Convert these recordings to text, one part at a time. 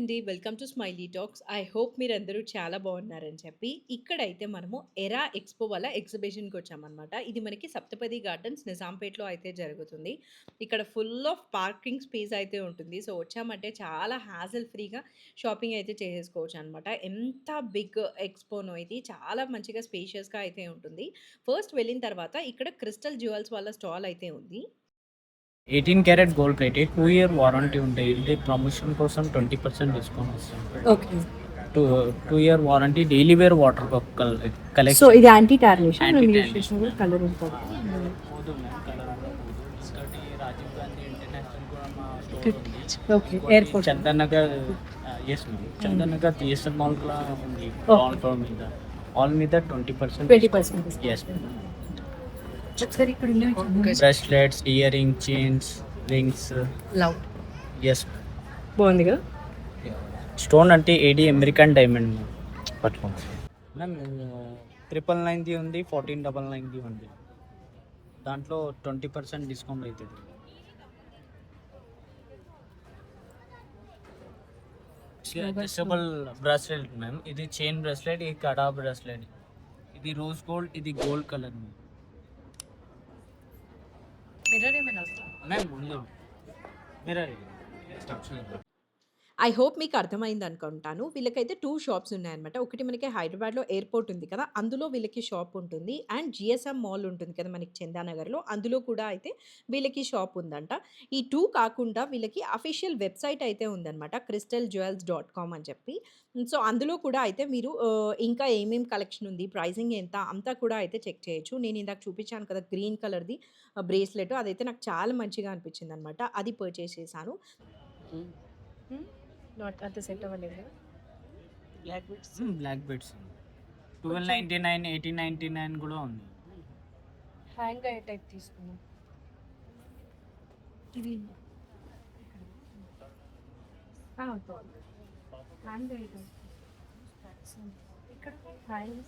అండి. Welcome to smiley talks. I hope మీరందరూ చాలా బాగున్నారని చెప్పి, ఇక్కడైతే మనము ఎరా ఎక్స్‌పో వాళ్ళ ఎగ్జిబిషన్‌కొచ్చామనమాట. ఇది మనకి సప్తపది గార్డెన్స్ నిజాంపేట్‌లో అయితే జరుగుతుంది. ఇక్కడ ఫుల్ ఆఫ్ పార్కింగ్ స్పేస్ అయితే ఉంటుంది. సో, వచ్చామంటే చాలా హ్యాసిల్ ఫ్రీగా షాపింగ్ అయితే చేసేసుకోవచ్చనమాట. ఎంత బిగ్ ఎక్స్‌పోనో ఇది. చాలా మంచిగా స్పేషియస్‌గా అయితే ఉంటుంది. ఫస్ట్ వెళ్ళిన తర్వాత ఇక్కడ క్రిస్టల్ జ్యువెల్స్ వాళ్ళ స్టాల్ అయితే ఉంది. 18 carat gold plate 2 year warranty ఉంటాయి. ఇది ప్రమోషన్ కోసం 20% డిస్కౌంట్ ఇస్తాం. Okay. 2 year warranty daily wear water so collection. ఇది యాంటీ టార్నిష్ Anti మేము యూజ్ tarnish. చేసిన కూడా కలర్ ఉంటుంది. ఇంకోటి రాజీవ్ గాంధీ ఇంటర్నేషనల్ కూడా మా స్టోర్ ఉంది. Okay, airport. Chandan Nagar yes ma'am. Chandan Nagar GSM mall కూడా ఉంది. ఆల్ ఫ్లోర్ మీద ఆల్ మీద 20%. 20% ఎస్ ఒకసారి ఇక్కడ ఉన్నవి చూడండి. Bracelets, ear ring, chains, rings. Love ఎస్ బాగుంది కదా. స్టోన్ అంటే ఏడి అమెరికన్ డైమండ్ పట్టుకోండి మ్యామ్. 999ది ఉంది, 1499ది ఉంది. దాంట్లో 20% డిస్కౌంట్ అవుతుంది. Adjustable bracelet ma'am. ఇది చైన్ బ్రాస్లెట్, ఇది కడా బ్రాస్లెట్. ఇది రోజ్ గోల్డ్, ఇది గోల్డ్ కలర్ మ్యామ్. మిర్రర్ ఏమైనా వస్తుందా? మ్యామ్ ఉంది మిర్రర్. ఐ హోప్ మీకు అర్థమైందనుకుంటాను. వీళ్ళకైతే 2 షాప్స్ ఉన్నాయన్నమాట. ఒకటి మనకి హైదరాబాద్‌లో ఎయిర్‌పోర్ట్ ఉంది కదా! అందులో వీళ్ళకి షాప్ ఉంటుంది. అండ్ జీఎస్ఎం మాల్ ఉంటుంది కదా! మనకి చందానగర్‌లో. అందులో కూడా అయితే వీళ్ళకి షాప్ ఉందంట. ఈ 2 కాకుండా వీళ్ళకి అఫీషియల్ వెబ్‌సైట్ అయితే ఉందన్నమాట. crystalJewels.com అని చెప్పి. సో, అందులో కూడా అయితే మీరు ఇంకా కలెక్షన్ ఉంది, ప్రైజింగ్ ఎంత అంతా కూడా అయితే చెక్ చేయొచ్చు. నేను ఇందాక చూపించాను కదా! గ్రీన్ కలర్‌ది బ్రేస్లెట్ అదైతే నాకు చాలా మంచిగా అనిపించిందన్నమాట. అది పర్చేస్ చేశాను. హ్మ్. నాట్ అంత సెట్ అవ్వలేదు కదా. బ్లాక్ బెడ్స్ 1299, 1899 కూడా ఉంది. హ్యాంగ్ అయ్యే టైప్ తీసుకున్నాం. ఇది హ్యాంగ్ అయ్యే టైప్ ఇక్కడ హ్యాంగ్.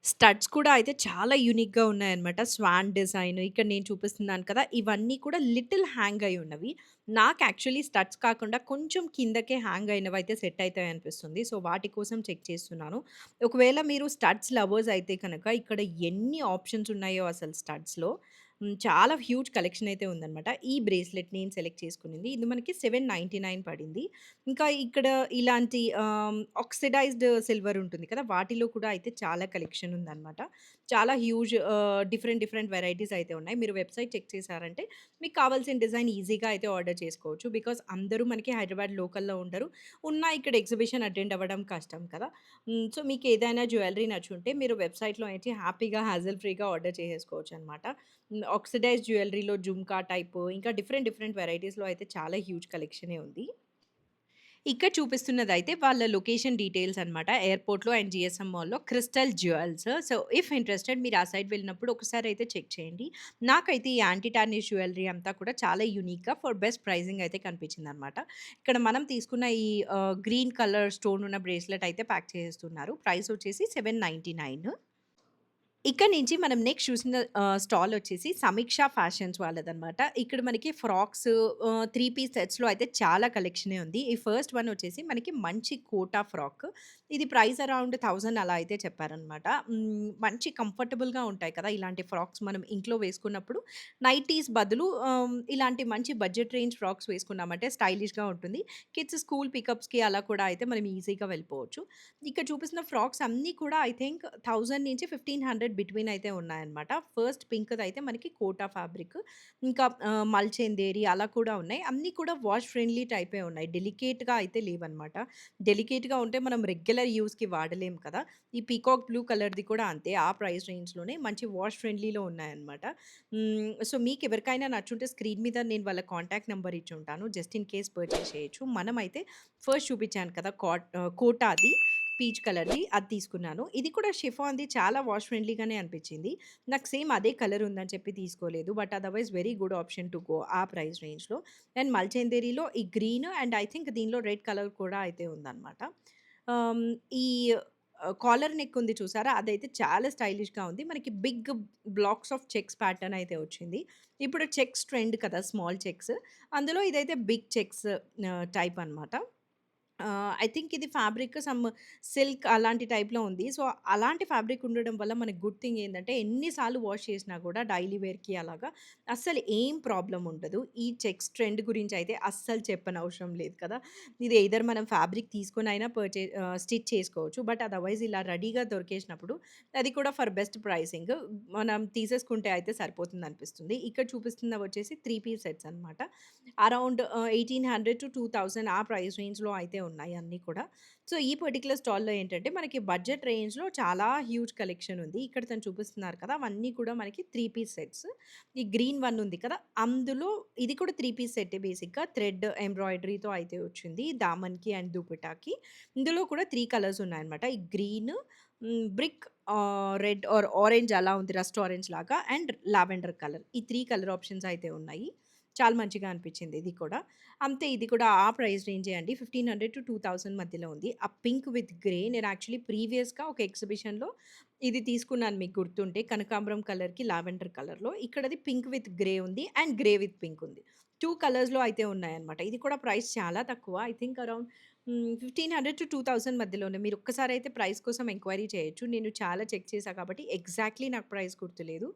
స్టడ్స్ కూడా అయితే చాలా యూనిక్‌గా ఉన్నాయన్నమాట. స్వాన్ డిజైన్ ఇక్కడ నేను చూపిస్తున్నాను కదా! ఇవన్నీ కూడా లిటిల్ హ్యాంగ్ అయ్యి ఉన్నవి. నాకు యాక్చువల్లీ స్టడ్స్ కాకుండా కొంచెం కిందకే హ్యాంగ్ అయినవైతే సెట్ అయితాయనిపిస్తుంది. సో, వాటి కోసం చెక్ చేస్తున్నాను. ఒకవేళ మీరు స్టడ్స్ లవర్స్ అయితే కనుక ఇక్కడ ఎన్ని ఆప్షన్స్ ఉన్నాయో అసలు స్టడ్స్‌లో. చాలా హ్యూజ్ కలెక్షన్ అయితే ఉందన్నమాట. ఈ బ్రేస్లెట్ నేను సెలెక్ట్ చేసుకునింది. ఇది మనకి 799 పడింది. ఇంకా ఇక్కడ ఇలాంటి ఆక్సిడైజ్డ్ సిల్వర్ ఉంటుంది కదా! వాటిలో కూడా అయితే చాలా కలెక్షన్ ఉందన్నమాట. చాలా హ్యూజ్ డిఫరెంట్ డిఫరెంట్ వెరైటీస్ అయితే ఉన్నాయి. మీరు వెబ్‌సైట్ చెక్ చేశారంటే మీకు కావాల్సిన డిజైన్ ఈజీగా అయితే ఆర్డర్ చేసుకోవచ్చు. బికాజ్ అందరూ మనకి హైదరాబాద్ లోకల్‌లో ఉండరు. ఇక్కడ ఎగ్జిబిషన్ అటెండ్ అవ్వడం కష్టం కదా! సో, మీకు ఏదైనా జ్యువెల్లరీ నచ్చుంటే మీరు వెబ్‌సైట్‌లో అయితే హ్యాపీగా హాజల్ ఫ్రీగా ఆర్డర్ చేసేసుకోవచ్చనమాట. ఆక్సిడైజ్డ్ జ్యువెల్లరీలో జుమ్కా టైపు ఇంకా డిఫరెంట్ డిఫరెంట్ వెరైటీస్‌లో అయితే చాలా హ్యూజ్ కలెక్షనే ఉంది. ఇక్కడ చూపిస్తున్నదైతే వాళ్ళ లొకేషన్ డీటెయిల్స్ అనమాట. ఎయిర్‌పోర్ట్‌లో అండ్ జీఎస్ఎం మాల్‌లో crystal jewels. So, if interested మీరు ఆ సైడ్ వెళ్ళినప్పుడు ఒకసారి అయితే చెక్ చేయండి. నాకైతే ఈ యాంటీ టార్నిష్ జ్యువెల్లరీ అంతా కూడా చాలా యూనిక్‌గా ఫర్ బెస్ట్ ప్రైజింగ్ అయితే కనిపించిందనమాట. ఇక్కడ మనం తీసుకున్న ఈ గ్రీన్ కలర్ స్టోన్ ఉన్న బ్రేస్లెట్ అయితే ప్యాక్ చేసేస్తున్నారు. ప్రైస్ వచ్చేసి 799. ఇక్కడ నుంచి మనం నెక్స్ట్ చూసిన స్టాల్ వచ్చేసి సమీక్ష ఫ్యాషన్స్ వాళ్ళదనమాట. ఇక్కడ మనకి ఫ్రాక్స్ 3 పీస్ సెట్స్‌లో అయితే చాలా కలెక్షనే ఉంది. ఈ ఫస్ట్ వన్ వచ్చేసి మనకి మంచి కోటా ఫ్రాక్. ఇది ప్రైస్ అరౌండ్ 1000 అలా అయితే చెప్పారనమాట. మంచి కంఫర్టబుల్‌గా ఉంటాయి కదా! ఇలాంటి ఫ్రాక్స్ మనం ఇంట్లో వేసుకున్నప్పుడు నైటీస్ బదులు ఇలాంటి మంచి బడ్జెట్ రేంజ్ ఫ్రాక్స్ వేసుకున్నామంటే స్టైలిష్‌గా ఉంటుంది. కిడ్స్ స్కూల్ పికప్స్‌కి అలా కూడా అయితే మనం ఈజీగా వెళ్ళిపోవచ్చు. ఇక్కడ చూపిస్తున్న ఫ్రాక్స్ అన్నీ కూడా ఐ థింక్ 1000 నుంచి 1500 బిట్వీన్ అయితే ఉన్నాయన్నమాట. ఫస్ట్ పింక్‌దయితే మనకి కోటా ఫ్యాబ్రిక్. ఇంకా మల్చెందేరి అలా కూడా ఉన్నాయి. అన్నీ కూడా వాష్ ఫ్రెండ్లీ టైపే ఉన్నాయి. డెలికేట్‌గా అయితే లేవన్నమాట. డెలికేట్‌గా ఉంటే మనం రెగ్యులర్ యూజ్‌కి వాడలేం కదా! ఈ పీకాక్ బ్లూ కలర్‌ది కూడా అంతే. ఆ ప్రైస్ రేంజ్‌లోనే మంచి వాష్ ఫ్రెండ్లీలో ఉన్నాయన్నమాట. సో, మీకెవరికైనా నచ్చుంటే స్క్రీన్ మీద నేను వాళ్ళ కాంటాక్ట్ నంబర్ ఇచ్చుంటాను. జస్ట్ ఇన్ కేస్ పర్చేస్ చేయొచ్చు. మనమైతే ఫస్ట్ చూపించాను కదా! కోటాది పీచ్ కలర్‌ది అది తీసుకున్నాను. ఇది కూడా షిఫాన్‌ది చాలా వాష్ ఫ్రెండ్లీగానే అనిపించింది. నాకు సేమ్ అదే కలర్ ఉందని చెప్పి తీసుకోలేదు. But otherwise very good option to go ఆ ప్రైస్ రేంజ్‌లో. అండ్ మల్చెందేరిలో ఈ గ్రీన్ అండ్ ఐ థింక్ దీనిలో రెడ్ కలర్ కూడా అయితే ఉందన్నమాట. ఆహ్, ఈ కాలర్ నెక్ ఉంది చూసారా? అదైతే చాలా స్టైలిష్‌గా ఉంది. మనకి big blocks of checks pattern అయితే వచ్చింది. ఇప్పుడు చెక్స్ ట్రెండ్ కదా! Small checks. అందులో ఇదైతే బిగ్ చెక్స్ టైప్ అనమాట. ఐ థింక్ ఇది ఫ్యాబ్రిక్ సమ్ సిల్క్ అలాంటి టైప్‌లో ఉంది. సో, అలాంటి ఫ్యాబ్రిక్ ఉండడం వల్ల మనకి గుడ్ థింగ్ ఏందంటే ఎన్ని సార్లు వాష్ చేసినా కూడా డైలీ వేర్‌కి అలాగా అస్సలు ఏం ప్రాబ్లమ్ ఉండదు. ఈ చెక్స్ ట్రెండ్ గురించి అయితే అస్సలు చెప్పనవసరం లేదు కదా! ఇది ఎయిదర్ మనం ఫ్యాబ్రిక్ తీసుకొనైనా స్టిచ్ చేసుకోవచ్చు. బట్ అదర్‌వైజ్ ఇలా రెడీగా దొరికేసినప్పుడు అది కూడా ఫర్ బెస్ట్ ప్రైసింగ్ మనం తీసేసుకుంటే అయితే సరిపోతుందనిపిస్తుంది. ఇక్కడ చూపిస్తున్నవి వచ్చేసి 3 పీస్ సెట్స్ అనమాట. అరౌండ్ 1800-2000 ఆ ప్రైస్ రేంజ్‌లో అయితే ఉన్నాయి అన్నీ కూడా. సో, ఈ పర్టిక్యులర్ స్టాల్‌లో ఏంటంటే మనకి బడ్జెట్ రేంజ్‌లో చాలా హ్యూజ్ కలెక్షన్ ఉంది. ఇక్కడ తను చూపిస్తున్నారు కదా! అవన్నీ కూడా మనకి 3 పీస్ సెట్స్. ఈ గ్రీన్ వన్ ఉంది కదా! అందులో ఇది కూడా 3 పీస్ సెట్టే బేసిక్‌గా థ్రెడ్ ఎంబ్రాయిడరీతో అయితే వచ్చింది. దామన్‌కి అండ్ దుపట్టాకి. ఇందులో కూడా 3 కలర్స్ ఉన్నాయన్నమాట. ఈ green, brick red or orange అలా ఉంది. రస్ట్ ఆరెంజ్ లాగా అండ్ లావెండర్ కలర్. ఈ 3 కలర్ ఆప్షన్స్ అయితే ఉన్నాయి. చాలా మంచిగా అనిపించింది ఇది కూడా. అంతే ఇది కూడా ఆ ప్రైస్ రేంజే అండి. 1500-2000 మధ్యలో ఉంది. ఆ పింక్ విత్ గ్రే నేను యాక్చువల్లీ ప్రీవియస్‌గా ఒక ఎగ్జిబిషన్‌లో ఇది తీసుకున్నాను మీకు గుర్తుంటే కనకాంబరం కలర్‌కి లావెండర్ కలర్‌లో. ఇక్కడది పింక్ విత్ గ్రే ఉంది అండ్ గ్రే విత్ పింక్ ఉంది. 2 కలర్స్‌లో అయితే ఉన్నాయన్నమాట. ఇది కూడా ప్రైస్ చాలా తక్కువ. ఐ థింక్ అరౌండ్ 1500-2000 మధ్యలోనే. మీరు ఒక్కసారైతే ప్రైస్ కోసం ఎంక్వైరీ చేయొచ్చు. నేను చాలా చెక్ చేశా కాబట్టి ఎగ్జాక్ట్‌లీ నాకు ప్రైస్ గుర్తులేదు.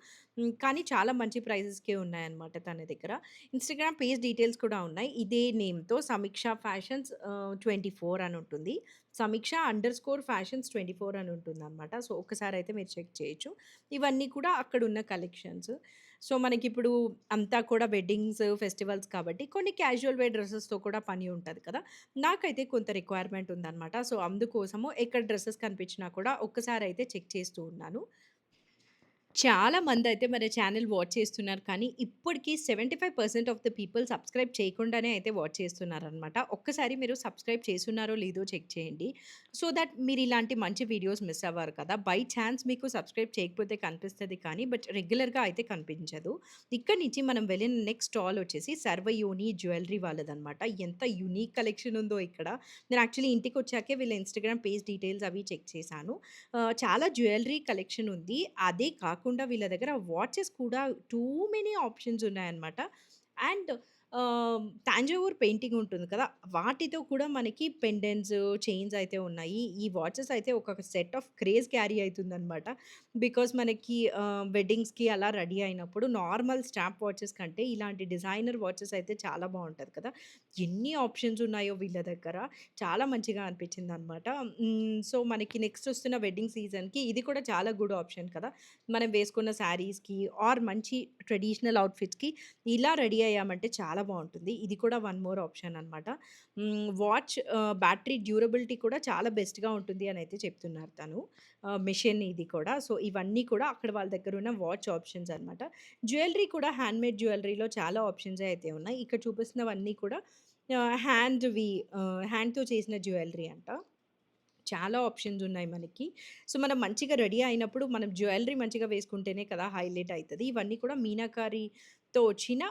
కానీ చాలా మంచి ప్రైజెస్‌కే ఉన్నాయన్నమాట తన దగ్గర. ఇన్‌స్టాగ్రామ్ పేజ్ డీటెయిల్స్ కూడా ఉన్నాయి. ఇదే నేమ్‌తో సమీక్ష ఫ్యాషన్స్ 24 అని ఉంటుంది. సమీక్ష అండర్‌స్కోర్ ఫ్యాషన్స్ 24 అని ఉంటుందన్నమాట. సో, ఒక్కసారైతే మీరు చెక్ చేయొచ్చు. ఇవన్నీ కూడా అక్కడున్న కలెక్షన్స్. సో, మనకిప్పుడు అంతా కూడా వెడ్డింగ్స్, ఫెస్టివల్స్ కాబట్టి కొన్ని క్యాజువల్ వేర్ డ్రెసెస్‌తో కూడా పని ఉంటది కదా! నాకైతే కొంత రిక్వైర్మెంట్ ఉందన్నమాట. సో, అందుకోసము ఎక్కడ డ్రెసెస్ కనిపించినా కూడా ఒక్కసారయితే చెక్ చేస్తూ ఉన్నాను. చాలా మందయితే మన ఛానెల్ వాచ్ చేస్తున్నారు. కానీ ఇప్పటికి 75% ఆఫ్ ద పీపుల్ సబ్స్క్రైబ్ చేయకుండానే అయితే వాచ్ చేస్తున్నారనమాట. ఒక్కసారి మీరు సబ్స్క్రైబ్ చేసున్నారో లేదో చెక్ చేయండి. సో దట్ మీరిలాంటి మంచి వీడియోస్ మిస్ అవ్వరు కదా! బై ఛాన్స్ మీకు సబ్స్క్రైబ్ చేయకపోతే కనిపిస్తది కానీ, బట్ రెగ్యులర్‌గా అయితే కనిపించదు. ఇక్కడి నుంచి మనం వెళ్ళిన నెక్స్ట్ స్టాల్ వచ్చేసి సర్వయోని జ్యువెల్లరీ వాళ్ళదనమాట. ఎంత యూనిక్ కలెక్షన్ ఉందో ఇక్కడ. నేను యాక్చువల్లీ ఇంటికొచ్చాకే వీళ్ళ ఇన్‌స్టాగ్రామ్ పేజ్ డీటెయిల్స్ అవి చెక్ చేశాను. చాలా జ్యువెల్లరీ కలెక్షన్ ఉంది. అదే కాకుండా వీళ్ళ దగ్గర వాచెస్ కూడా టూ మెనీ ఆప్షన్స్ ఉన్నాయన్నమాట. అండ్ తాంజావూర్ పెయింటింగ్ ఉంటుంది కదా! వాటితో కూడా మనకి పెండెంట్స్, చైన్స్ అయితే ఉన్నాయి. ఈ వాచెస్ అయితే ఒక సెట్ ఆఫ్ క్రేజ్ క్యారీ అయితుందన్నమాట. బికాజ్ మనకి వెడ్డింగ్స్‌కి అలా రెడీ అయినప్పుడు నార్మల్ స్టాప్ వాచెస్ కంటే ఇలాంటి డిజైనర్ వాచెస్ అయితే చాలా బావుంటది కదా! ఎన్ని ఆప్షన్స్ ఉన్నాయో వీళ్ళ దగ్గర. చాలా మంచిగా అనిపించిందనమాట. సో, మనకి నెక్స్ట్ వస్తున్న వెడ్డింగ్ సీజన్‌కి ఇది కూడా చాలా గుడ్ ఆప్షన్ కదా! మనం వేసుకున్న శారీస్‌కి ఆర్ మంచి ట్రెడిషనల్ అవుట్‌ఫిట్స్‌కి ఇలా రెడీ అయ్యామంటే చాలా బావుంటుంది. ఇది కూడా వన్ మోర్ ఆప్షన్ అనమాట. వాచ్ బ్యాటరీ డ్యూరబిలిటీ కూడా చాలా బెస్ట్‌గా ఉంటుంది అనైతే చెప్తున్నారు తను. మెషిన్ ఇది కూడా. సో, ఇవన్నీ కూడా అక్కడ వాళ్ళ దగ్గర ఉన్న వాచ్ ఆప్షన్స్ అనమాట. జ్యువెల్లరీ కూడా హ్యాండ్‌మేడ్ జ్యువెల్లరీలో చాలా ఆప్షన్సే అయితే ఉన్నాయి. ఇక్కడ చూపిస్తున్నవన్నీ కూడా హ్యాండ్‌వి హ్యాండ్‌తో చేసిన జ్యువెల్లరీ అంట. చాలా ఆప్షన్స్ ఉన్నాయి మనకి. సో, మనం మంచిగా రెడీ అయినప్పుడు మనం జ్యువెల్లరీ మంచిగా వేసుకుంటేనే కదా హైలైట్ అయితది. ఇవన్నీ కూడా మీనాకారితో వచ్చిన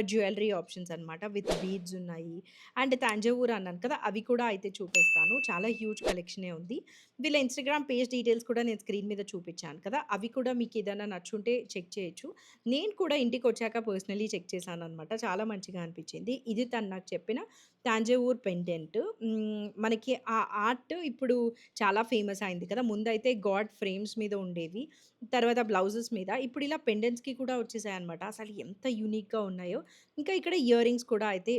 జ్యువెల్లరీ ఆప్షన్స్ అనమాట. విత్ బీడ్స్ ఉన్నాయి. అండ్ తాంజావూర్ అన్నాను కదా! అవి కూడా అయితే చూపిస్తాను. చాలా హ్యూజ్ కలెక్షనే ఉంది. వీళ్ళ ఇన్‌స్టాగ్రామ్ పేజ్ డీటెయిల్స్ కూడా నేను స్క్రీన్ మీద చూపించాను కదా! అవి కూడా మీకేదైనా నచ్చుంటే చెక్ చేయొచ్చు. నేను కూడా ఇంటికొచ్చాక పర్సనల్లీ చెక్ చేశాననమాట. చాలా మంచిగా అనిపించింది. ఇది తను నాకు చెప్పిన తాంజావూర్ పెండెంట్. మనకి ఆ ఆర్ట్ ఇప్పుడు చాలా ఫేమస్ అయింది కదా! ముందైతే గాడ్ ఫ్రేమ్స్ మీద ఉండేవి. తర్వాత బ్లౌజెస్ మీద. ఇప్పుడు ఇలా పెండెంట్స్‌కి కూడా వచ్చేసాయన్నమాట. అసలు ఎంత యూనిక్‌గా ఉన్నాయో. ఇంకా ఇక్కడ ఇయర్ రింగ్స్ కూడా అయితే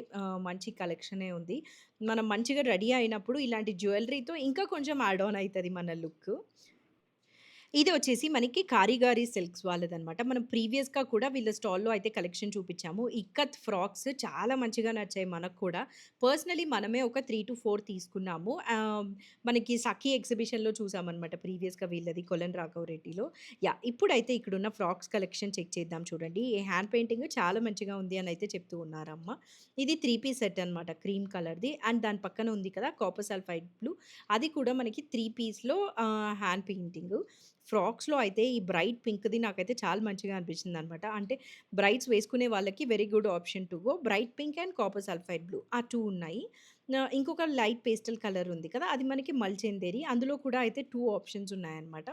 మంచి కలెక్షనే ఉంది. మనం మంచిగా రెడీ అయినప్పుడు ఇలాంటి జ్యువెల్లరీతో ఇంకా కొంచెం యాడ్ ఆన్ అయితది మన లుక్. ఇది వచ్చేసి మనకి కారిగారి సిల్క్స్ వాళ్ళదనమాట. మనం ప్రీవియస్‌గా కూడా వీళ్ళ స్టాల్‌లో అయితే కలెక్షన్ చూపిచ్చాము. ఇక్కత్ ఫ్రాక్స్ చాలా మంచిగా నచ్చాయి మనకు కూడా. పర్సనల్లీ మనమే ఒక 3-4 తీసుకున్నాము. మనకి సఖీ ఎగ్జిబిషన్‌లో చూసామనమాట ప్రీవియస్‌గా వీళ్ళది కొలన్ రాఘవరెడ్డిలో. యాహ్! ఇప్పుడైతే ఇక్కడున్న ఫ్రాక్స్ కలెక్షన్ చెక్ చేద్దాం చూడండి. ఈ హ్యాండ్ పెయింటింగ్ చాలా మంచిగా ఉంది అనైతే చెప్తూ ఉన్నారమ్మ. ఇది 3 పీస్ సెట్ అనమాట క్రీమ్ కలర్‌ది. అండ్ దాని పక్కన ఉంది కదా! కాపర్ సల్ఫైడ్ బ్లూ అది కూడా మనకి 3 పీస్‌లో హ్యాండ్ పెయింటింగు. ఫ్రాక్స్‌లో అయితే ఈ బ్రైట్ పింక్‌ది నాకైతే చాలా మంచిగా అనిపించిందనమాట. అంటే బ్రైడ్స్ వేసుకునే వాళ్ళకి very good option to go. Bright pink and copper sulphide blue ఆ 2 ఉన్నాయి. ఇంకొక లైట్ పేస్టల్ కలర్ ఉంది కదా! అది మనకి మల్చెందేరి. అందులో కూడా అయితే 2 ఆప్షన్స్ ఉన్నాయన్నమాట.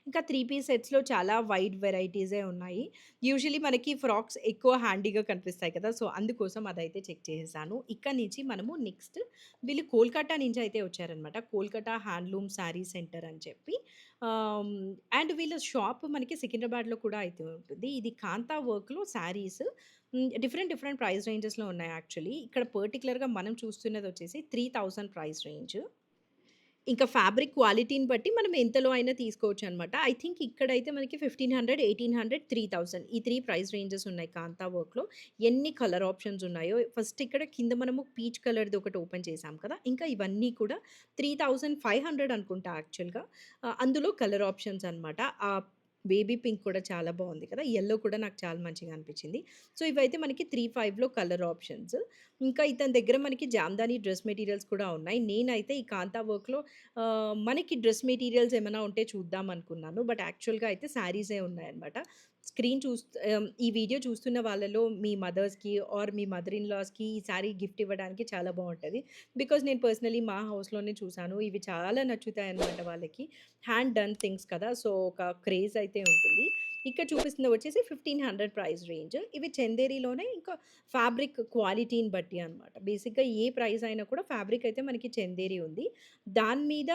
ఇంకా 3 పీస్ సెట్స్‌లో చాలా వైడ్ వెరైటీసే ఉన్నాయి. యూజువల్లీ మనకి ఫ్రాక్స్ ఎక్కువ హ్యాండీగా కనిపిస్తాయి కదా! సో, అందుకోసం అదైతే చెక్ చేసేసాను. ఇక్కడి నుంచి మనము నెక్స్ట్ వీళ్ళు కోల్‌కతా నుంచి అయితే వచ్చారనమాట. కోల్‌కతా హ్యాండ్లూమ్ శారీ సెంటర్ అని చెప్పి. ఆహ్, అండ్ వీళ్ళ షాప్ మనకి సికింద్రాబాద్‌లో కూడా అయితే ఉంటుంది. ఇది కాంతా వర్క్‌లో శారీస్ డిఫరెంట్ డిఫరెంట్ ప్రైస్ రేంజెస్‌లో ఉన్నాయి యాక్చువల్లీ. ఇక్కడ పర్టిక్యులర్‌గా మనం చూస్తున్నదొచ్చేసి 3000 ప్రైస్ రేంజ్. ఇంకా ఫ్యాబ్రిక్ క్వాలిటీని బట్టి మనం ఎంతలో అయినా తీసుకోవచ్చనమాట. ఐ థింక్ ఇక్కడైతే మనకి 1500, 1800, 3000 ఈ 3 ప్రైస్ రేంజెస్ ఉన్నాయి కాంతా వర్క్‌లో. ఎన్ని కలర్ ఆప్షన్స్ ఉన్నాయో. ఫస్ట్ ఇక్కడ కింద మనము పీచ్ కలర్‌ది ఒకటి ఓపెన్ చేసాం కదా! ఇంకా ఇవన్నీ కూడా 3500 అనుకుంటా యాక్చువల్‌గా. అందులో కలర్ ఆప్షన్స్ అనమాట. బేబీ పింక్ కూడా చాలా బావుంది కదా! యెల్లో కూడా నాకు చాలా మంచిగా అనిపించింది. సో, ఇవైతే మనకి 35లో కలర్ ఆప్షన్స్. ఇంకా ఇతని దగ్గర మనకి జామ్దాని డ్రెస్ మెటీరియల్స్ కూడా ఉన్నాయి. నేనైతే ఈ కాంతా వర్క్‌లో మనకి డ్రెస్ మెటీరియల్స్ ఏమైనా ఉంటే చూద్దాం అనుకున్నాను. బట్ యాక్చువల్‌గా అయితే శారీసే ఉన్నాయన్నమాట. ఈ వీడియో చూస్తున్న వాళ్ళలో మీ మదర్స్‌కి ఆర్ మీ మదర్ ఇన్ లాస్‌కి ఈ శారీ గిఫ్ట్ ఇవ్వడానికి చాలా బావుంటది. బికాజ్ నేను పర్సనల్లీ మా హౌస్‌లోనే చూసాను. ఇవి చాలా నచ్చుతాయన్నమాట వాళ్ళకి. హ్యాండ్ డన్ థింగ్స్ కదా! సో, ఒక క్రేజ్ అయితే ఉంటుంది. ఇక్కడ చూపిస్తుంది వచ్చేసి 1500 ప్రైస్ రేంజ్. ఇవి చందేరిలోనే ఇంకా ఫ్యాబ్రిక్ క్వాలిటీని బట్టి అనమాట. బేసిక్‌గా ఏ ప్రైస్ అయినా కూడా ఫ్యాబ్రిక్ అయితే మనకి చందేరి ఉంది. దాని మీద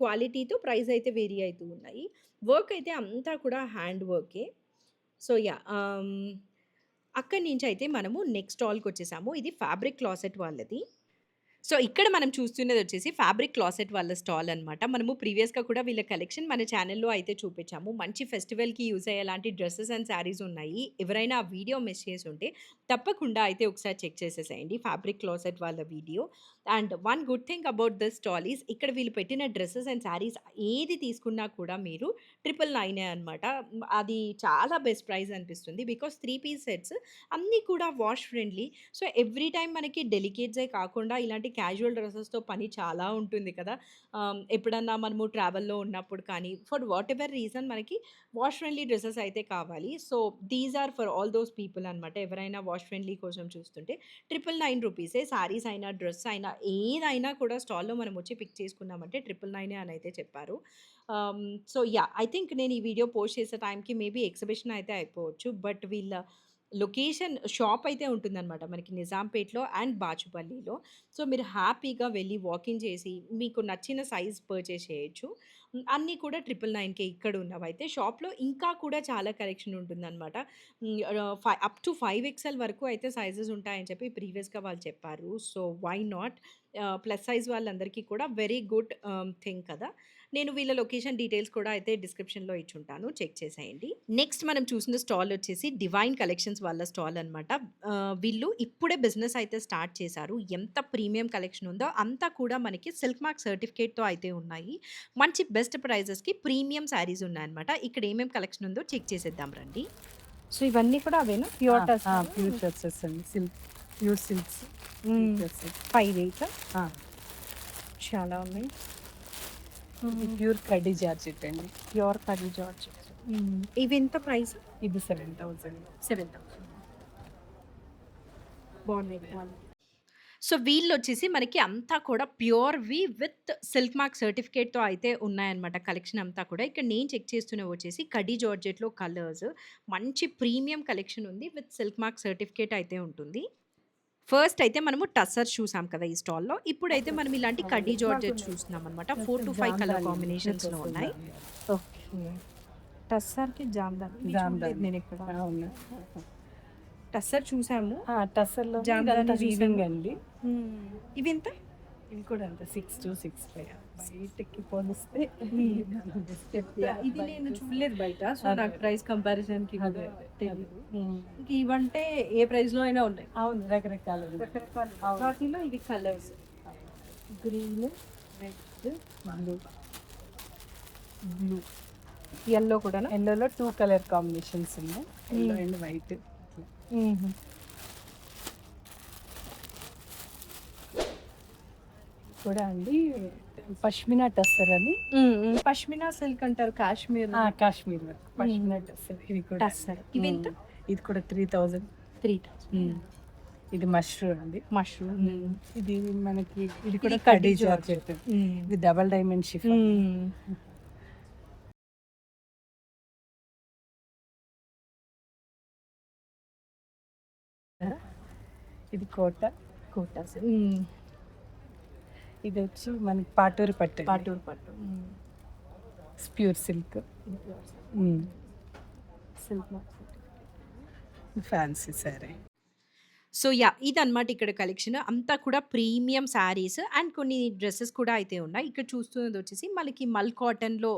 క్వాలిటీతో ప్రైస్ అయితే వేరీ అయితూ ఉన్నాయి. వర్క్ అయితే అంతా కూడా హ్యాండ్ వర్కే. So, yeah! అక్కడి నుంచయితే మనము నెక్స్ట్ స్టాల్‌కొచ్చేసాము. ఇది ఫ్యాబ్రిక్ క్లాసెట్ వాళ్ళది. సో, ఇక్కడ మనం చూస్తున్నదొచ్చేసి ఫ్యాబ్రిక్ క్లాసెట్ వాళ్ళ స్టాల్ అనమాట. మనము ప్రీవియస్‌గా కూడా వీళ్ళ కలెక్షన్ మన ఛానెల్‌లో అయితే చూపించాము. మంచి ఫెస్టివల్‌కి యూజ్ అయ్యేలాంటి డ్రెసెస్ అండ్ శారీస్ ఉన్నాయి. ఎవరైనా ఆ వీడియో మిస్ చేసుంటే తప్పకుండా అయితే ఒకసారి చెక్ చేసేసేయండి. ఫ్యాబ్రిక్ క్లాసెట్ వాళ్ళ video. And one good thing about this stall is ఇక్కడ వీళ్ళు పెట్టిన డ్రెసెస్ అండ్ శారీస్ ఏది తీసుకున్నా కూడా మీరు 999 అనమాట. అది చాలా బెస్ట్ ప్రైస్ అనిపిస్తుంది. బికాజ్ 3 పీస్ సెట్స్ అన్నీ కూడా wash friendly. So, every time మనకి డెలికేట్సే కాకుండా ఇలాంటి క్యాజువల్ డ్రెసెస్‌తో పని చాలా ఉంటుంది కదా! ఎప్పుడన్నా మనము ట్రావెల్‌లో ఉన్నప్పుడు కానీ, ఫర్ వాటెవర్ రీజన్ మనకి వాష్ ఫ్రెండ్లీ డ్రెసెస్ అయితే కావాలి. So, these are for all those people అనమాట. ఎవరైనా వాష్ ఫ్రెండ్లీ కోసం చూస్తుంటే 999 రూపీసే. శారీస్ అయినా, డ్రెస్ అయినా ఏదైనా కూడా స్టాల్‌లో మనం వచ్చి పిక్ చేసుకున్నామంటే 999 అని అయితే చెప్పారు. So, yeah! ఐ థింక్ నేను ఈ వీడియో పోస్ట్ చేసే టైంకి మేబీ ఎగ్జిబిషన్ అయితే అయిపోవచ్చు. బట్ వీళ్ళ లొకేషన్ షాప్ అయితే ఉంటుందనమాట మనకి నిజాంపేట్‌లో అండ్ బాచుపల్లిలో. సో, మీరు హ్యాపీగా వెళ్ళి వాకిన్ చేసి మీకు నచ్చిన సైజ్ పర్చేస్ చేయొచ్చు. అన్నీ కూడా 999కే ఇక్కడ ఉన్నవైతే. షాప్‌లో ఇంకా కూడా చాలా కలెక్షన్ ఉంటుందనమాట. అప్ టు 5 ఎక్స్‌ఎల్ వరకు అయితే సైజెస్ ఉంటాయని చెప్పి ప్రీవియస్‌గా వాళ్ళు చెప్పారు. So, why not? Plus size వాళ్ళందరికీ కూడా వెరీ గుడ్ థింగ్ కదా! నేను వీళ్ళ లొకేషన్ డీటెయిల్స్ కూడా అయితే డిస్క్రిప్షన్‌లో ఇచ్చుంటాను. చెక్ చేసేయండి. నెక్స్ట్ మనం చూసిన స్టాల్ వచ్చేసి డివైన్ కలెక్షన్స్ వాళ్ళ స్టాల్ అనమాట. వీళ్ళు ఇప్పుడే బిజినెస్ అయితే స్టార్ట్ చేశారు. ఎంత ప్రీమియం కలెక్షన్ ఉందో అంతా కూడా మనకి సిల్క్ మార్క్ సర్టిఫికేట్‌తో అయితే ఉన్నాయి. మంచి బెస్ట్ ప్రైజెస్‌కి ప్రీమియం శారీస్ ఉన్నాయన్నమాట. ఇక్కడ ఏమేం కలెక్షన్ ఉందో చెక్ చేసేద్దాం రండి. సో, ఇవన్నీ కూడా అవేనా? ప్యూర్ ప్యూర్ డ్రెస్సెస్ అండి. Pure silks. డ్రెస్సెస్ 5, 8 చాలా ఉన్నాయి. ఇది ప్యూర్ కడ్డీ జార్జెట్ అండి. ప్యూర్ కడ్డీ జార్జెట్. ఇవి ఎంత ప్రైస్? ఇది 7000. 7000 బాగున్నాయి. సో, వీళ్ళొచ్చేసి మనకి అంతా కూడా ప్యూర్‌వి విత్ సిల్క్ మార్క్ సర్టిఫికేట్‌తో అయితే ఉన్నాయన్నమాట కలెక్షన్ అంతా కూడా. ఇక్కడ నేను చెక్ చేస్తున్నవి వచ్చేసి కడ్డీ జార్జెట్‌లో కలర్స్. మంచి ప్రీమియం కలెక్షన్ ఉంది. విత్ సిల్క్ మార్క్ సర్టిఫికేట్ అయితే ఉంటుంది. ఫస్ట్ అయితే మనము టస్సర్స్ చూసాం కదా ఈ స్టాల్‌లో. ఇప్పుడైతే మనం ఇలాంటి కడ్డీ జార్జెట్స్ చూస్తున్నామన్నమాట. 4-5 కలర్ కాంబినేషన్స్‌లో ఉన్నాయి. ఓకే. టస్సర్‌కి జామ్దాని జామ్దాని. నేను ఇక్కడ అవును. టస్సర్ చూసాము. టస్సర్‌లో జామ్దాని ఇదంతా చూసాను. వీవింగ్ అండి. ఇవెంత? ఇది కూడా అంతే 6-6 బయటకి పోలిస్తే ఇది నేను చూడలేదు బయట. సో, అదే. నాకు ప్రైస్ కంపారిజన్‌కి అదే, అదే. తెలియదు. ఉమ్. ఇవంటే ఏ ప్రైస్‌లో అయినా ఉన్నాయి. అవును, రకరకాలు అవును. వాటిలో ఇవి colours green, red, blue. Yellow కూడా. ఎల్లోలో 2 కలర్ కాంబినేషన్స్ ఉన్నాయి. Yellow and white. కూడా అండి పష్మినా టస్సర్ అని. పష్మినా సిల్క్ అంటారు, కాశ్మీర్ కాశ్మీర్ వర్క్ పష్మినా టస్సర్. ఇది కూడా టస్సర్. ఇవి ఎంత? ఇది కూడా 3000. 3000. ఇది మష్రూమ్ అండి. మష్రూమ్. ఇది మనకి ఇది కూడా ఇది కడ్డీ కడ్డీ జార్జెట్. ఇది డబల్ డైమండ్ షిఫాన్. ఇది కోట. కోటాస్. ఇది వచ్చి మనకి పాటూరు పట్టు. పాటూరు పట్టు. Pure silk. Silk. Fancy sari. So yeah! ఇదనమాట ఇక్కడ కలెక్షన్. అంతా కూడా ప్రీమియం శారీస్ అండ్ కొన్ని డ్రెసెస్ కూడా అయితే ఉన్నాయి. ఇక్కడ చూస్తున్నదొచ్చేసి మనకి మల్ కాటన్‌లో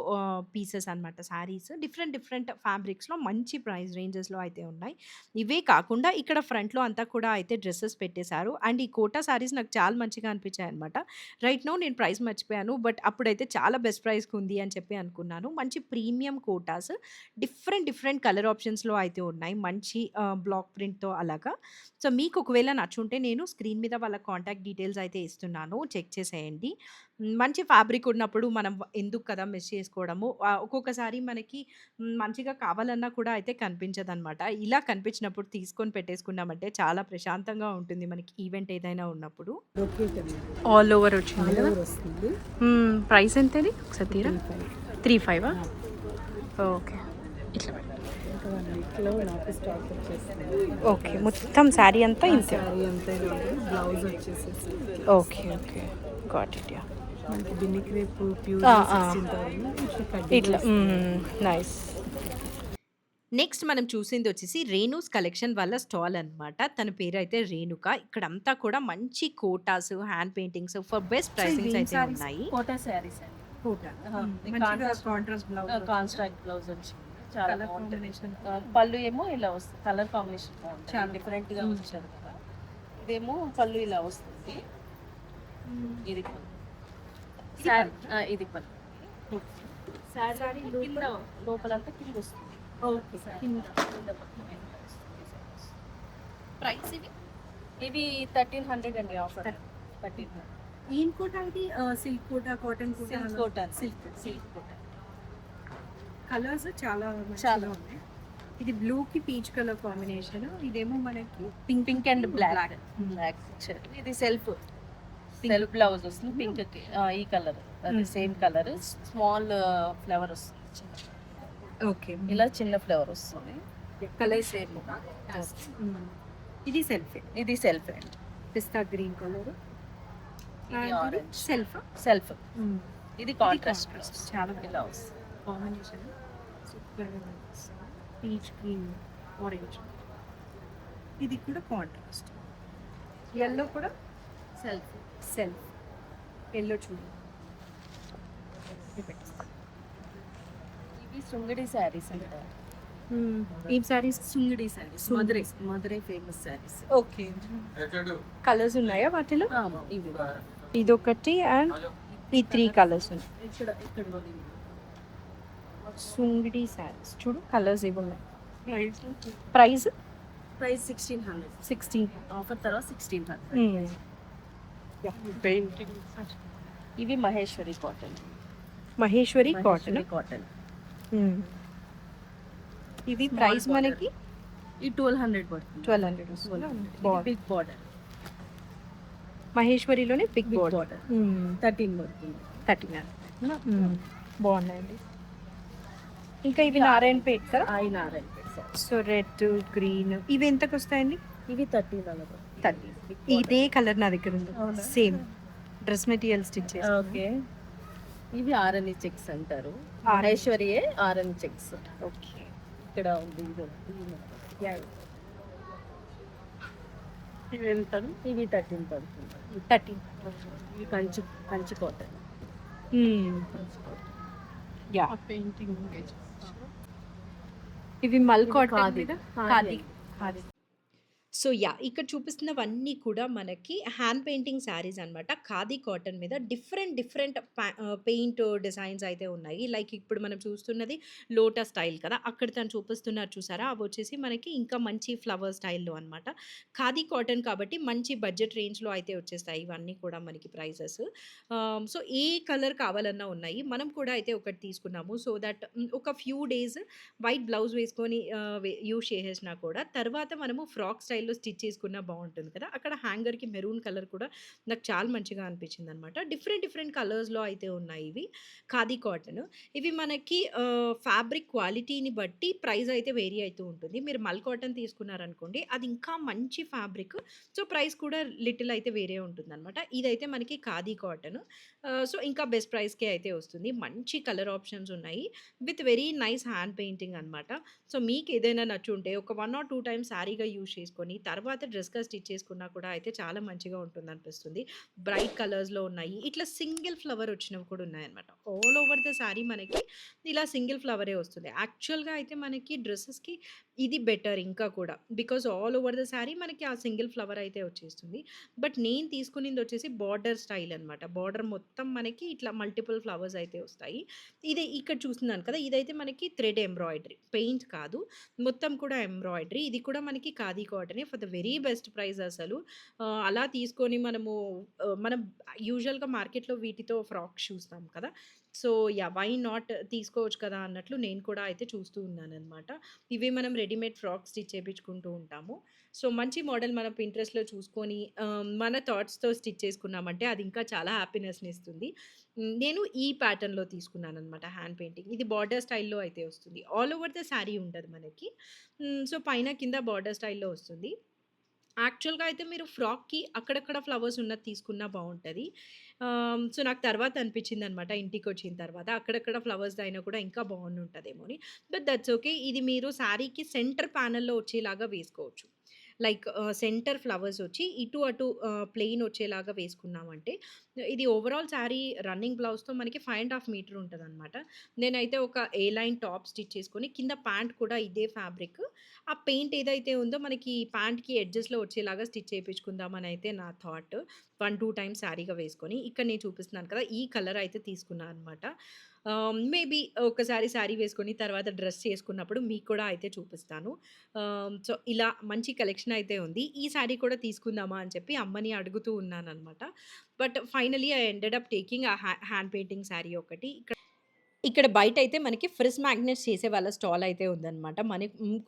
పీసెస్ అనమాట శారీస్. డిఫరెంట్ డిఫరెంట్ ఫ్యాబ్రిక్స్‌లో మంచి ప్రైస్ రేంజెస్‌లో అయితే ఉన్నాయి. ఇవే కాకుండా ఇక్కడ ఫ్రంట్‌లో అంతా కూడా అయితే డ్రెసెస్ పెట్టేశారు. అండ్ ఈ కోటా శారీస్ నాకు చాలా మంచిగా అనిపించాయన్నమాట. రైట్ నౌ నేను ప్రైస్ మర్చిపోయాను. బట్ అప్పుడైతే చాలా బెస్ట్ ప్రైస్‌కి ఉంది అని చెప్పి అనుకున్నాను. మంచి premium Kotas different different colour ఆప్షన్స్‌లో అయితే ఉన్నాయి. మంచి బ్లాక్ ప్రింట్‌తో అలాగా. సో మీకు ఒకవేళ నచ్చుంటే నేను స్క్రీన్ మీద వాళ్ళ కాంటాక్ట్ డీటెయిల్స్ అయితే ఇస్తున్నాను. చెక్ చేసేయండి. మంచి ఫ్యాబ్రిక్ ఉన్నప్పుడు మనం ఎందుకు కదా మిస్ చేసుకోవడము. ఒక్కొక్కసారి మనకి మంచిగా కావాలన్నా కూడా అయితే కనిపించదనమాట. ఇలా కనిపించినప్పుడు తీసుకొని పెట్టేసుకున్నామంటే చాలా ప్రశాంతంగా ఉంటుంది మనకి ఈవెంట్ ఏదైనా ఉన్నప్పుడు. బ్రొకేట్ అండి. ఆల్ ఓవర్ వచ్చింది ఆల్ కదా! ఓవర్ వస్తుంది. ప్రైస్ ఎంతది? ఒకసారి తీరా? 35. 35ఆ? ఓకే. ఇట్లా పెట్టు. ఇంకా 1 వీక్లో నాకు స్టాక్ వచ్చేస్తుంది. ఓకే. మొత్తం శారీ అంతా ఇంతే. శారీ అంతే కాదు, బ్లౌజ్ వచ్చేసేసి okay. Okay. Got it. Yeah! మనకి బిన్ని క్రేప్ ప్యూర్ ఆ! ఆ! 16,000 ఇట్లా కడ్డీ ఇట్లా. వస్తుంది. నైస్. నెక్స్ట్ మనం చూసిందొచ్చేసి రేణుస్ కలెక్షన్ వాళ్ళ స్టాల్ అనమాట. తన పేరైతే రేణుక. ఇక్కడంతా కూడా మంచి Kotas, hand paintings for best pricings అయితే ఉన్నాయి. కోటా శారీస్ అండి. కోటా. మంచిగా కాంట్రాస్ట్ కాన్స్ట్రాక్ట్ బ్లౌజ్ వచ్చింది. చాలా కలర్ బాగుంటుంది. కాంబినేషన్. పళ్ళు ఏమో ఇలా వస్తుంది. కలర్ కాంబినేషన్ బాగుంటుంది. చాలా డిఫరెంట్ గా వచ్చారు కదా. ఇదేమో పళ్ళు ఇలా వస్తుంది. ఇది పళ్ళు. ఇది పళ్ళు. శారీ కింద లోపలంతా కింద వస్తుంది. ప్రైస్ ఇవి? ఇవి 1300 అండి ఆఫర్. 1300. ఏం కోటా ఇది? Silk Kota, cotton Kota, silk cotton. Silk cotton. Colours చాలా చాలా ఉన్నాయి. ఇది బ్లూకి పీచ్ కలర్ కాంబినేషన్. ఇదేమో మనకి పింక్ అండ్ బ్లాక్. ఇది సెల్ఫ్ బ్లౌజ్ వస్తుంది. పింక్ కి ఈ కలర్ అది సేమ్ కలర్. స్మాల్ ఫ్లవర్ వస్తుంది. ఓకే. ఇలా చిన్న ఫ్లవర్ వస్తుంది. Colour same. ఇది సెల్ఫ్. ఇది సెల్ఫ్ అండి. పిస్తా గ్రీన్ కలర్. ఇది ఆరెంజ్. సెల్ఫ్. సెల్ఫ్. ఇది కాంట్రాస్ట్ contrast. చాలా ఇలా వస్తుంది. Combination super peach green orange. ఇది కూడా కాంట్రాస్ట్. ఎల్లో కూడా సెల్ఫ్. సెల్ఫ్. ఎల్లో చూడు. ఇవి సుంగడి శారీస్ అంటారు. ఈ saris సుంగడి saris. సుంగడి. Madurai famous saris. Okay. Colours ఉన్నాయా వాటిలో? ఇవి ఇదొకటి అండ్ ఈ 3 కలర్స్ ఉన్నాయి. ఇక్కడ సుంగిడి సారీస్ చూడు, కలర్స్ ఇవి ఉన్నాయి. Price price 1600. 16. ఆఫర్ తర్వాత 1600. ఇవి Maheshwari cotton. Maheshwari cotton. Cotton. ఇది ప్రైస్ మనకి ఈ 1200 పడుతుంది. 1200 వస్తుంది. బాగుంది. Big border. మహేశ్వరిలోనే బిగ్ బిగ్ బోర్డర్. బార్డర్ 13 పడుతుంది. 39. బాగున్నాయండి. ఇంకా ఇవి నారాయణపేట కదా? ఐ Narayana saris. So red, green ఇవి ఎంతకు వస్తాయండి? ఇవి 13 30. ఇదే కలర్ నా దగ్గర ఉంది. అవునా? సేమ్ డ్రెస్ మెటీరియల్ స్టిచ్ చేసి. ఓకే. ఇవి ఆరణి చెక్స్ అంటారు. ఆరణి. మహేశ్వరియే ఆరణి చెక్స్. ఓకే. ఇక్కడ ఉంది ఇది. ఇవి ఎంత? ఇవి 13 పడుతుంది. 13. ఇవి కంచి కాటన్. యా. పెయింటింగ్ ఇవి మల్ ఇవి కాటన్ ఖాదీ. మీద ఖాదీ. ఖాదీ. So yeah! ఇక్కడ చూపిస్తున్నవన్నీ కూడా మనకి హ్యాండ్ పెయింటింగ్ శారీస్ అనమాట. ఖాదీ కాటన్ మీద డిఫరెంట్ డిఫరెంట్ పెయింట్ డిజైన్స్ అయితే ఉన్నాయి. లైక్ ఇప్పుడు మనం చూస్తున్నది లోటస్ స్టైల్ కదా! అక్కడ తను చూపిస్తున్నారు చూసారా? అవొచ్చేసి మనకి ఇంకా మంచి ఫ్లవర్ స్టైల్‌లో అనమాట. ఖాదీ కాటన్ కాబట్టి మంచి బడ్జెట్ రేంజ్‌లో అయితే వచ్చేస్తాయి ఇవన్నీ కూడా మనకి ప్రైజెస్. సో ఏ కలర్ కావాలన్నా ఉన్నాయి. మనం కూడా అయితే ఒకటి తీసుకున్నాము. సో దట్ ఒక ఫ్యూ డేస్ వైట్ బ్లౌజ్ వేసుకొని యూజ్ చేసేసినా కూడా తర్వాత మనము ఫ్రాక్ స్టైల్‌లో ప్యాటర్న్‌లో స్టిచ్ చేసుకున్నా బావుంటుంది కదా! అక్కడ హ్యాంగర్‌కి మెరూన్ కలర్ కూడా నాకు చాలా మంచిగా అనిపించిందనమాట. డిఫరెంట్ డిఫరెంట్ కలర్స్‌లో అయితే ఉన్నాయి ఇవి. ఖాదీ కాటన్. ఇవి మనకి ఫ్యాబ్రిక్ క్వాలిటీని బట్టి ప్రైస్ అయితే వేరీ అయితూ ఉంటుంది. మీరు మల్ కాటన్ తీసుకున్నారనుకోండి అది ఇంకా మంచి ఫ్యాబ్రిక్. సో, ప్రైస్ కూడా లిటిల్ అయితే వేరే ఉంటుందనమాట. ఇదైతే మనకి ఖాదీ కాటన్. సో, ఇంకా బెస్ట్ ప్రైస్‌కే అయితే వస్తుంది. మంచి కలర్ ఆప్షన్స్ ఉన్నాయి. With very nice hand painting అనమాట. సో, మీకేదైనా నచ్చుంటే ఒక 1 ఆర్ 2 టైమ్స్ శారీగా యూజ్ చేసుకొని తర్వాత డ్రెస్‌గా స్టిచ్ చేసుకున్నా కూడా అయితే చాలా మంచిగా ఉంటుందనిపిస్తుంది. బ్రైట్ కలర్స్‌లో ఉన్నాయి. ఇట్లా సింగిల్ ఫ్లవర్ వచ్చినవి కూడా ఉన్నాయన్నమాట. ఆల్ ఓవర్ ద శారీ మనకి ఇలా సింగిల్ ఫ్లవరే వస్తుంది. యాక్చువల్‌గా అయితే మనకి డ్రెసెస్‌కి ఇది బెటర్ ఇంకా కూడా. Because all over the sari మనకి ఆ సింగిల్ ఫ్లవర్ అయితే వచ్చేస్తుంది. బట్ నేను తీసుకునిందొచ్చేసి బార్డర్ స్టైల్ అనమాట. బార్డర్ మొత్తం మనకి ఇట్లా మల్టిపుల్ ఫ్లవర్స్ అయితే వస్తాయి. ఇది ఇక్కడ చూస్తున్నాను కదా! ఇదైతే మనకి థ్రెడ్ ఎంబ్రాయిడరీ. పెయింట్ కాదు. మొత్తం కూడా ఎంబ్రాయిడరీ. ఇది కూడా మనకి ఖాదీ కాటనే for the very best price అసలు. అలా తీసుకొని మనం యూజువల్‌గా మార్కెట్‌లో వీటితో ఫ్రాక్స్ చూస్తాం కదా! So, yeah! వై నాట్ తీసుకోవచ్చు కదా! అన్నట్లు నేను కూడా అయితే చూస్తూ ఉన్నాననమాట. ఇవి మనం రెడీమేడ్ ఫ్రాక్స్ స్టిచ్ చేపించుకుంటూ ఉంటాము. సో, మంచి మోడల్ మనం పింట్రెస్ట్‌లో చూసుకొని మన థాట్స్‌తో స్టిచ్ చేసుకున్నామంటే అది ఇంకా చాలా హ్యాపీనెస్‌నిస్తుంది. నేను ఈ ప్యాటర్న్‌లో తీసుకున్నాననమాట హ్యాండ్ పెయింటింగ్. ఇది బార్డర్ స్టైల్‌లో అయితే వస్తుంది. ఆల్ ఓవర్ ద శారీ ఉండదు మనకి. సో, పైన కింద బార్డర్ స్టైల్‌లో వస్తుంది. యాక్చువల్‌గా అయితే మీరు ఫ్రాక్‌కి అక్కడక్కడ ఫ్లవర్స్ ఉన్నది తీసుకున్నా బావుంటది. సో, నాకు తర్వాత అనిపించిందనమాట ఇంటికొచ్చిన తర్వాత. అక్కడక్కడ ఫ్లవర్స్‌దయినా కూడా ఇంకా బావుండుంటదేమో అని. But that's okay. ఇది మీరు శారీకి సెంటర్ ప్యానెల్‌లో వచ్చేలాగా వేసుకోవచ్చు. లైక్ సెంటర్ ఫ్లవర్స్ వచ్చి ఇటు అటు ప్లెయిన్ వచ్చేలాగా వేసుకున్నామంటే, ఇది ఓవరాల్ శారీ రన్నింగ్ బ్లౌజ్‌తో మనకి 5 ½ మీటర్ ఉంటదనమాట. నేనైతే ఒక ఏ లైన్ టాప్ స్టిచ్ చేసుకొని, కింద ప్యాంట్ కూడా ఇదే ఫ్యాబ్రిక్. ఆ పెయింట్ ఏదైతే ఉందో మనకి ప్యాంట్‌కి ఎడ్జెస్‌లో వచ్చేలాగా స్టిచ్ చేపించుకుందామనయితే నా థాట్. 1, 2 టైమ్స్ శారీగా వేసుకొని, ఇక్కడ నేను చూపిస్తున్నాను కదా! ఈ కలర్ అయితే తీసుకున్నా అనమాట. మేబీ ఒకసారి శారీ వేసుకొని తర్వాత డ్రెస్ చేసుకున్నప్పుడు మీకు కూడా అయితే చూపిస్తాను. సో, ఇలా మంచి కలెక్షన్ అయితే ఉంది. ఈ శారీ కూడా తీసుకుందామా అని చెప్పి అమ్మని అడుగుతూ ఉన్నాననమాట. But finally I ended up taking ఆ హ్యాండ్ పెయింటింగ్ శారీ ఒకటి. ఇక్కడ బయటైతే మనకి ఫ్రిజ్ మ్యాగ్నెట్స్ చేసే వాళ్ళ స్టాల్ అయితే ఉందనమాట.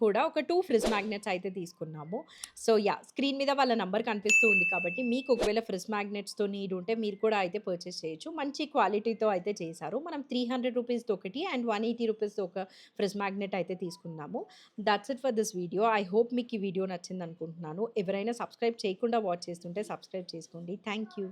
కూడా ఒక 2 ఫ్రిజ్ మ్యాగ్నెట్స్ అయితే తీసుకున్నాము. So, yeah! స్క్రీన్ మీద వాళ్ళ నంబర్ కనిపిస్తూ ఉంది కాబట్టి మీకు ఒకవేళ ఫ్రిజ్ మ్యాగ్నెట్స్‌తో నీడ్ ఉంటే మీరు కూడా అయితే పర్చేస్ చేయొచ్చు. మంచి క్వాలిటీతో అయితే చేశారు. మనం రూ. 300 ఒకటి అండ్ రూ. 180 ఒక ఫ్రిజ్ మ్యాగ్నెట్ అయితే తీసుకున్నాము. That's it for this video. I hope మీకు ఈ వీడియో నచ్చిందనుకుంటున్నాను. ఎవరైనా సబ్స్క్రైబ్ చేయకుండా వాచ్ చేస్తుంటే సబ్స్క్రైబ్ చేసుకోండి. Thank you.